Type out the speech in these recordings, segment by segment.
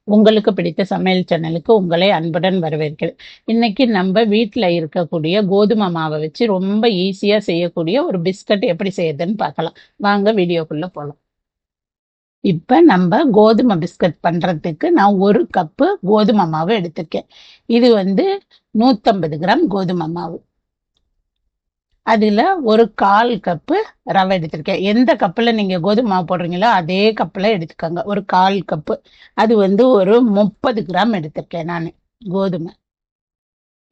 உங்களுக்கு பிடித்த சமையல் சேனலுக்கு உங்களை அன்புடன் வரவேற்கிறேன். இன்னைக்கு நம்ம வீட்ல இருக்கக்கூடிய கோதுமை மாவை வச்சு ரொம்ப ஈஸியா செய்யக்கூடிய ஒரு பிஸ்கட் எப்படி செய்யறதுன்னு பார்க்கலாம். வாங்க வீடியோக்குள்ள போலாம். இப்ப நம்ம கோதுமை பிஸ்கட் பண்றதுக்கு நான் 1 கப்பு கோதுமை மாவு எடுத்திருக்கேன். இது 150 கிராம் கோதுமை மாவு. அதுல ஒரு 1/4 கப்பு ரவை எடுத்திருக்கேன். எந்த கப்புல நீங்க கோதுமை மாவு போடுறீங்களோ அதே கப்புல எடுத்துக்கோங்க. ஒரு 1/4 கப்பு. அது ஒரு 30 கிராம் எடுத்திருக்கேன் நானு கோதுமை.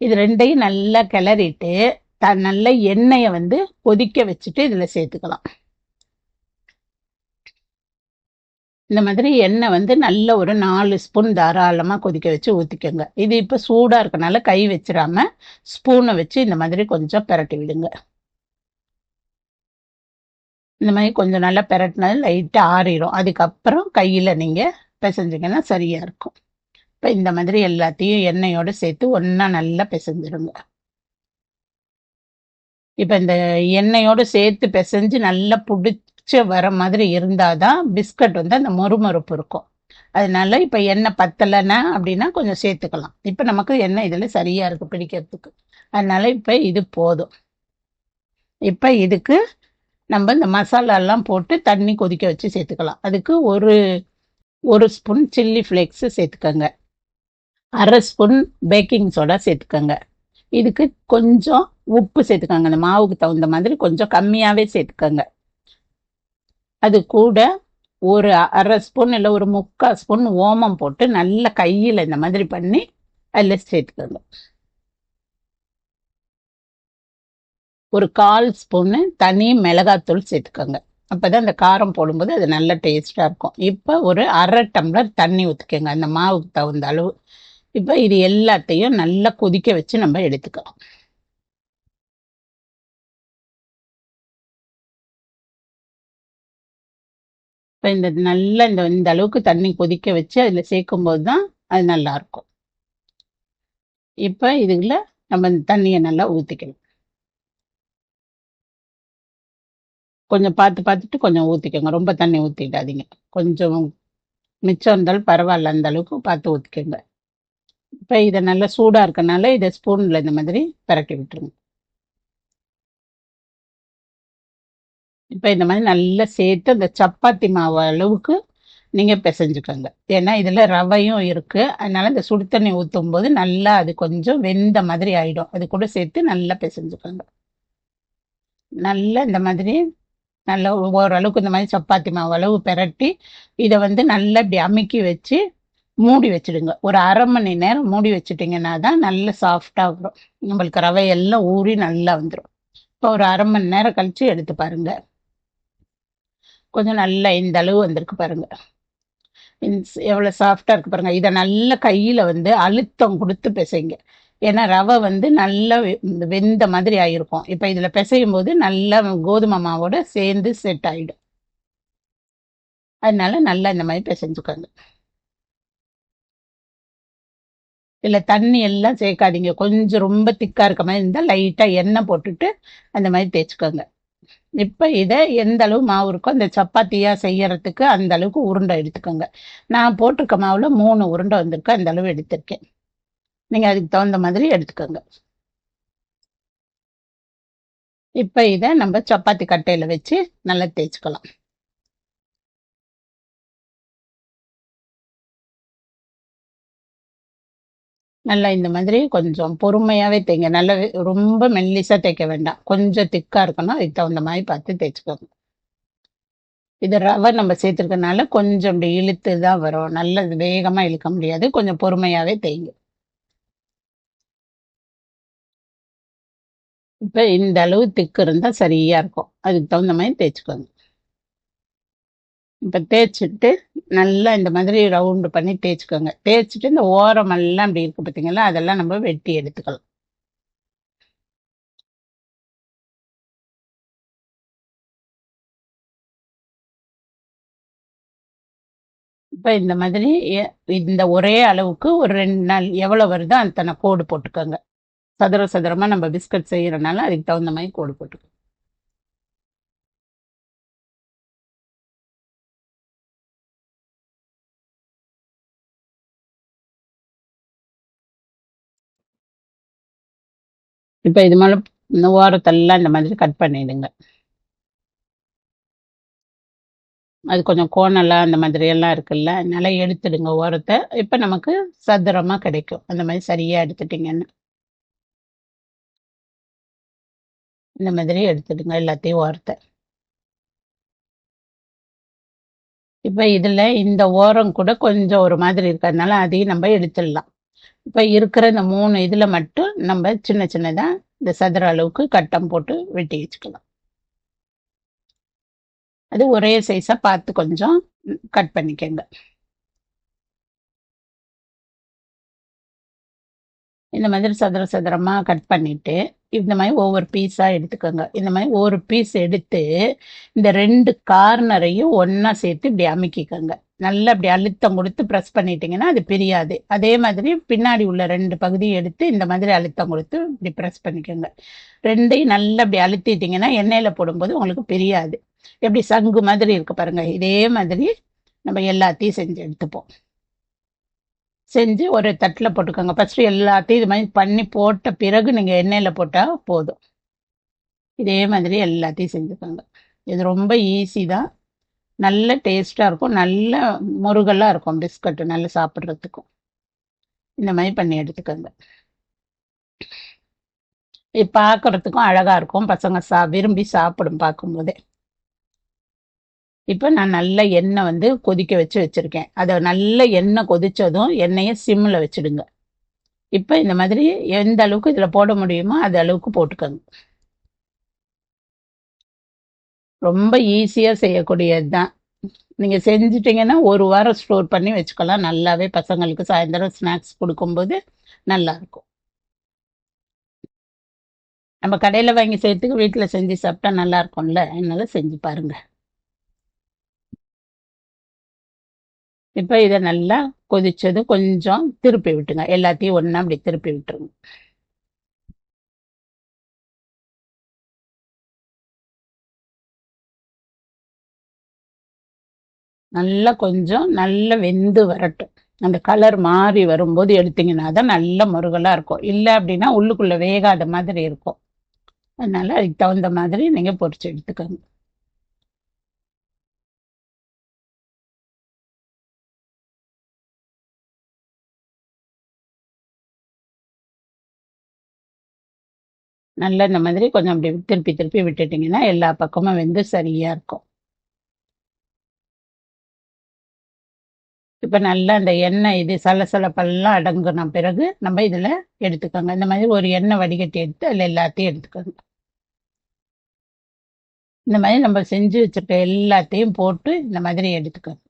இது 2யும் நல்லா கிளறிட்டு நல்ல எண்ணெயை கொதிக்க வச்சுட்டு இதுல சேர்த்துக்கலாம். இந்த மாதிரி எண்ணெய் நல்ல ஒரு 4 ஸ்பூன் தாராளமா கொதிக்க வச்சு ஊத்திக்கோங்க. இது இப்ப சூடா இருக்கனால கை வச்சிடாம ஸ்பூனை வச்சு இந்த மாதிரி கொஞ்சம் பிரட்டி விடுங்க. இந்த மாதிரி கொஞ்சம் நல்லா பிரட்டினது லைட்டா ஆறிடும். அதுக்கப்புறம் கையில நீங்க பிசைஞ்சிங்கன்னா சரியா இருக்கும். இப்ப இந்த மாதிரி எல்லாத்தையும் எண்ணெயோட சேர்த்து ஒண்ணா நல்லா பிசைஞ்சிருங்க. இப்ப இந்த எண்ணெயோட சேர்த்து பிசைஞ்சு நல்லா புடிச்ச வர மாதிரி இருந்தாதான் பிஸ்கட் அந்த மொறுமொறுப்பு இருக்கும். அதனால இப்ப எண்ணெய் பத்தலைன்னா அப்படின்னா கொஞ்சம் சேர்த்துக்கலாம். இப்ப நமக்கு எண்ணெய் இதுல சரியா இருக்கு பிடிக்கிறதுக்கு. அதனால இப்ப இது போதும். இப்ப இதுக்கு நம்ம இந்த மசாலா எல்லாம் போட்டு தண்ணி கொதிக்க வச்சு சேர்த்துக்கலாம். அதுக்கு ஒரு ஸ்பூன் சில்லி ஃப்ளேக்ஸ் சேர்த்துக்கோங்க. 1/2 ஸ்பூன் பேக்கிங் சோடா சேர்த்துக்கோங்க. இதுக்கு கொஞ்சம் உப்பு சேர்த்துக்கோங்க. அந்த மாவுக்கு தகுந்த மாதிரி கொஞ்சம் கம்மியாவே சேர்த்துக்கோங்க. அது கூட ஒரு 1/2 ஸ்பூன் இல்லை ஒரு 3/4 ஸ்பூன் ஓமம் போட்டு நல்ல கையில் இந்த மாதிரி பண்ணி அதில் சேர்த்துக்கோங்க. ஒரு 1/4 ஸ்பூனு தனி மிளகாத்தூள் சேர்த்துக்கோங்க. அப்பதான் அந்த காரம் போடும்போது அது நல்ல டேஸ்டா இருக்கும். இப்ப ஒரு 1/2 டம்ளர் தண்ணி ஊற்றிக்கோங்க அந்த மாவுக்கு தகுந்த அளவு. இப்ப இது எல்லாத்தையும் நல்லா கொதிக்க வச்சு நம்ம எடுத்துக்கலாம். இப்ப இந்த அளவுக்கு தண்ணி கொதிக்க வச்சு அதுல சேர்க்கும் போதுதான் அது நல்லா இருக்கும். இப்ப இதுல நம்ம இந்த தண்ணியை நல்லா ஊத்திக்கணும். கொஞ்சம் பார்த்துட்டு கொஞ்சம் ஊத்திக்கோங்க. ரொம்ப தண்ணி ஊத்திடாதீங்க. கொஞ்சம் மிச்சம் இருந்தாலும் பரவாயில்ல, அந்த அளவுக்கு பார்த்து ஊத்திக்கோங்க. இப்ப இதை நல்லா சூடா இருக்கனால இதை ஸ்பூன்ல இந்த மாதிரி பரட்டி விட்டுருங்க. இப்ப இந்த மாதிரி நல்லா சேர்த்து அந்த சப்பாத்தி மாவு அளவுக்கு நீங்க பிசைஞ்சுக்கோங்க. ஏன்னா இதுல ரவையும் இருக்கு. அதனால இந்த சுடு தண்ணி ஊற்றும் போது நல்லா அது கொஞ்சம் வெந்த மாதிரி ஆயிடும். அது கூட சேர்த்து நல்லா பிசைஞ்சுக்கோங்க. நல்லா இந்த மாதிரி நல்லா ஓரளவுக்கு இந்த மாதிரி சப்பாத்தி மாவு அளவு பெரட்டி இதை நல்லா இப்படி அமுக்கி வச்சு மூடி வச்சிடுங்க. ஒரு 1/2 மணி நேரம் மூடி வச்சுட்டீங்கன்னா தான் நல்ல சாஃப்டா வரும். நம்மளுக்கு ரவை எல்லாம் ஊறி நல்லா வந்துடும். இப்போ ஒரு 1/2 மணி நேரம் கழிச்சு எடுத்து பாருங்க. கொஞ்சம் நல்லா இந்த அளவு வந்திருக்கு பாருங்க. எவ்வளவு சாஃப்டா இருக்கு பாருங்க. இதை நல்ல கையில அழுத்தம் கொடுத்து பிசைங்க. ஏன்னா ரவை நல்லா வெந்த மாதிரி ஆயிருக்கும். இப்ப இதுல பிசையும் போது நல்லா கோதுமை மாவோட சேர்ந்து செட் ஆயிடும். அதனால நல்லா இந்த மாதிரி பிசைஞ்சுக்கோங்க. இல்ல தண்ணி எல்லாம் சேர்க்காதீங்க. கொஞ்சம் ரொம்ப திக்கா இருக்க மாதிரி இருந்தா லைட்டா எண்ணெய் போட்டுட்டு அந்த மாதிரி தேய்ச்சுக்கோங்க. இப்ப இதை எந்த அளவு மாவு இருக்கோ அந்த சப்பாத்தியா செய்யறதுக்கு அந்த அளவுக்கு உருண்டை எடுத்துக்கோங்க. நான் போட்டிருக்க மாவுல 3 உருண்டை வந்திருக்கு. அந்த அளவு எடுத்திருக்கேன். நீங்க அதுக்கு தகுந்த மாதிரி எடுத்துக்கோங்க. இப்ப இதை நம்ம சப்பாத்தி கட்டையில வச்சு நல்லா தேய்ச்சுக்கலாம். நல்லா இந்த மாதிரி கொஞ்சம் பொறுமையாவே தேய்ங்க. நல்லா ரொம்ப மெல்லிசா தேய்க்க வேண்டாம். கொஞ்சம் திக்கா இருக்கணும். அதுக்கு தகுந்த மாதிரி பார்த்து தேய்ச்சுக்கோங்க. இது ரவை நம்ம சேர்த்துருக்கனால கொஞ்சம் இப்படி இழுத்து தான் வரும். நல்ல வேகமா இழுக்க முடியாது. கொஞ்சம் பொறுமையாவே தேய்ங்க. இப்ப இந்த அளவு திக்கு இருந்தா சரியா இருக்கும். அதுக்கு தகுந்த மாதிரி தேய்ச்சுக்கோங்க. இப்ப தேய்ச்சிட்டு நல்லா இந்த மாதிரி ரவுண்டு பண்ணி தேய்ச்சுக்கோங்க. தேய்ச்சிட்டு இந்த ஓரமெல்லாம் இப்படி இருக்கு பார்த்தீங்களா, அதெல்லாம் நம்ம வெட்டி எடுத்துக்கலாம். இப்ப இந்த மாதிரி இந்த ஒரே அளவுக்கு ஒரு 2 நாள் எவ்வளவு வருதோ அத்தனை கோடு போட்டுக்கோங்க. சதுரமா நம்ம பிஸ்கட் செய்யறனால அதுக்கு தகுந்த மாதிரி கோடு போட்டுக்கோங்க. இப்போ இது மேலே இந்த ஓரத்தெல்லாம் இந்த மாதிரி கட் பண்ணிடுங்க. அது கொஞ்சம் கோணலா அந்த மாதிரி எல்லாம் இருக்குல்ல, அதனால எடுத்துடுங்க ஓரத்தை. இப்போ நமக்கு சதுரமாக கிடைக்கும். அந்த மாதிரி சரியாக எடுத்துட்டிங்கன்னா இந்த மாதிரி எடுத்துடுங்க எல்லாத்தையும் ஓரத்தை. இப்போ இதில் இந்த ஓரம் கூட கொஞ்சம் ஒரு மாதிரி இருக்கிறதுனால அதையும் நம்ம எடுத்துடலாம். இப்போ இருக்கிற இந்த 3 இதில் மட்டும் நம்ம சின்ன சின்னதாக இந்த சதுர அளவுக்கு கட்டம் போட்டு வெட்டி வச்சுக்கலாம். அது ஒரே சைஸாக பார்த்து கொஞ்சம் கட் பண்ணிக்கோங்க. இந்த மாதிரி சதுர சதுரமாக கட் பண்ணிவிட்டு இந்த மாதிரி ஒவ்வொரு பீஸாக எடுத்துக்கோங்க. இந்த மாதிரி ஒரு பீஸ் எடுத்து இந்த 2 கார்னரையும் ஒன்றா சேர்த்து இப்படி அமுக்கிக்கோங்க. நல்லா இப்படி அழுத்தம் கொடுத்து ப்ரெஸ் பண்ணிட்டீங்கன்னா அது பிரியாது. அதே மாதிரி பின்னாடி உள்ள 2 பகுதியும் எடுத்து இந்த மாதிரி அழுத்தம் கொடுத்து இப்படி ப்ரெஸ் பண்ணிக்கோங்க. 2ஐயும் நல்லா இப்படி அழுத்திட்டிங்கன்னா எண்ணெயில் போடும்போது உங்களுக்கு பிரியாது. எப்படி சங்கு மாதிரி இருக்கு பாருங்க. இதே மாதிரி நம்ம எல்லாத்தையும் செஞ்சு எடுத்துப்போம். செஞ்சு ஒரு தட்டில் போட்டுக்கோங்க. ஃபஸ்ட்டு எல்லாத்தையும் இது மாதிரி பண்ணி போட்ட பிறகு நீங்கள் எண்ணெயில் போட்டால் போதும். இதே மாதிரி எல்லாத்தையும் செஞ்சுக்கோங்க. இது ரொம்ப ஈஸி தான். நல்ல டேஸ்ட்டாக இருக்கும். நல்ல முருகலாக இருக்கும் பிஸ்கட்டு நல்லா சாப்பிட்றதுக்கும். இந்த மாதிரி பண்ணி எடுத்துக்கோங்க. இது பார்க்குறதுக்கும் அழகாக இருக்கும். பசங்க விரும்பி சாப்பிடும் பார்க்கும்போதே. இப்போ நான் நல்ல எண்ணெய் வந்து கொதிக்க வச்சுருக்கேன். அதை நல்ல எண்ணெய் கொதித்ததும் எண்ணெயை சிம்மில் வச்சுடுங்க. இப்போ இந்த மாதிரி எந்த அளவுக்கு இதில் போட முடியுமோ அது அளவுக்கு போட்டுக்கோங்க. ரொம்ப ஈஸியாக செய்யக்கூடியது தான். நீங்கள் செஞ்சிட்டிங்கன்னா ஒரு வாரம் ஸ்டோர் பண்ணி வச்சுக்கலாம். நல்லாவே பசங்களுக்கு சாயந்தரம் ஸ்நாக்ஸ் கொடுக்கும்போது நல்லாயிருக்கும். நம்ம கடையில் வாங்கி செய்யறதுக்கு வீட்டில் செஞ்சு சாப்பிட்டா நல்லா இருக்கும்ல, அதனால செஞ்சு பாருங்கள். இப்போ இதை நல்லா கொதிச்சது கொஞ்சம் திருப்பி விட்டுங்க. எல்லாத்தையும் ஒன்றா அப்படி திருப்பி விட்டுருங்க. நல்லா கொஞ்சம் நல்லா வெந்து வரட்டும். அந்த கலர் மாறி வரும்போது எடுத்தீங்கன்னா தான் நல்ல முருகலாக இருக்கும். இல்லை அப்படின்னா உள்ளுக்குள்ளே வேகாத மாதிரி இருக்கும். அதனால அதுக்கு தகுந்த மாதிரி நீங்கள் பொரிச்சு எடுத்துக்கோங்க. நல்லா இந்த மாதிரி கொஞ்சம் அப்படி திருப்பி திருப்பி விட்டுட்டிங்கன்னா எல்லா பக்கமும் வெந்து சரியாக இருக்கும். இப்போ நல்லா அந்த எண்ணெய் இது சலசலப்பெல்லாம் அடங்கின பிறகு நம்ம இதில் எடுத்துக்கோங்க. இந்த மாதிரி ஒரு எண்ணெய் வடிகட்டி எடுத்து அதில் எல்லாத்தையும் எடுத்துக்கோங்க. இந்த மாதிரி நம்ம செஞ்சு வச்சுருக்க எல்லாத்தையும் போட்டு இந்த மாதிரி எடுத்துக்கோங்க.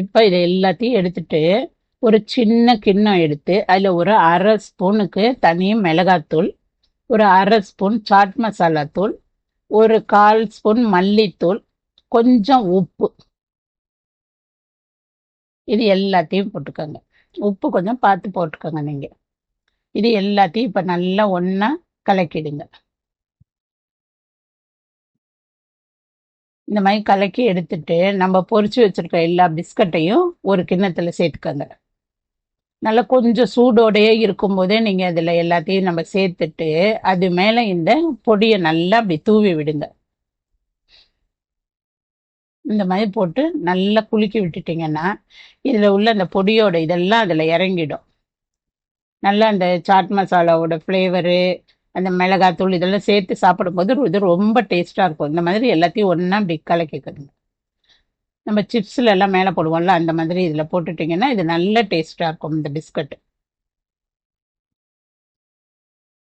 இப்போ இதை எல்லாத்தையும் எடுத்துட்டு ஒரு சின்ன கிண்ணம் எடுத்து அதில் ஒரு 1/2 ஸ்பூனுக்கு தனி மிளகாத்தூள், ஒரு 1/2 ஸ்பூன் சாட் மசாலா தூள், ஒரு 1/4 ஸ்பூன் மல்லித்தூள், கொஞ்சம் உப்பு, இது எல்லாத்தையும் போட்டுக்கோங்க. உப்பு கொஞ்சம் பார்த்து போட்டுக்கோங்க நீங்கள். இது எல்லாத்தையும் இப்போ நல்லா ஒன்றா கலக்கிடுங்க. இந்த மாதிரி கலக்கி எடுத்துட்டு நம்ம பொரிச்சு வச்சுருக்க எல்லா பிஸ்கட்டையும் ஒரு கிண்ணத்தில் சேர்த்துக்கோங்க. நல்லா கொஞ்சம் சூடோடையே இருக்கும்போதே நீங்கள் அதில் எல்லாத்தையும் நம்ம சேர்த்துட்டு அது மேலே இந்த பொடியை நல்லா அப்படி தூவி விடுங்க. இந்த மாதிரி போட்டு நல்லா குலுக்கி விட்டுட்டிங்கன்னா இதில் உள்ள அந்த பொடியோட இதெல்லாம் அதில் இறங்கிடும். நல்லா அந்த சாட் மசாலாவோட ஃப்ளேவரு, அந்த மிளகாத்தூள் இதெல்லாம் சேர்த்து சாப்பிடும்போது இது ரொம்ப டேஸ்ட்டாக இருக்கும். இந்த மாதிரி எல்லாத்தையும் ஒன்றா அப்படி கலக்கிக்கணும். நம்ம சிப்ஸில் எல்லாம் மேலே போடுவோம்ல அந்த மாதிரி இதில் போட்டுட்டிங்கன்னா இது நல்ல டேஸ்ட்டாக இருக்கும் இந்த பிஸ்கட்.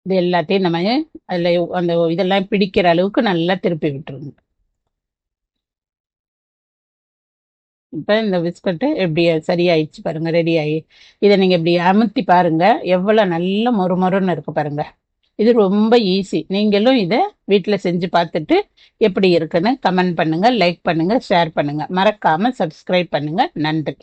இது எல்லாத்தையும் நம்ம அதில் அந்த இதெல்லாம் பிடிக்கிற அளவுக்கு நல்லா திருப்பி விட்டுருங்க. இப்போ இந்த பிஸ்கட்டு எப்படி சரியாயிடுச்சு பாருங்கள், ரெடி ஆகி. இதை நீங்கள் இப்படி அமுத்தி பாருங்கள் எவ்வளோ நல்ல மொறுமொறுன்னு இருக்குது பாருங்கள். இது ரொம்ப ஈஸி. நீங்களும் இதை வீட்டில் செஞ்சு பார்த்துட்டு எப்படி இருக்குன்னு கமெண்ட் பண்ணுங்கள், லைக் பண்ணுங்கள், ஷேர் பண்ணுங்கள். மறக்காமல் சப்ஸ்கிரைப் பண்ணுங்கள். நன்றி.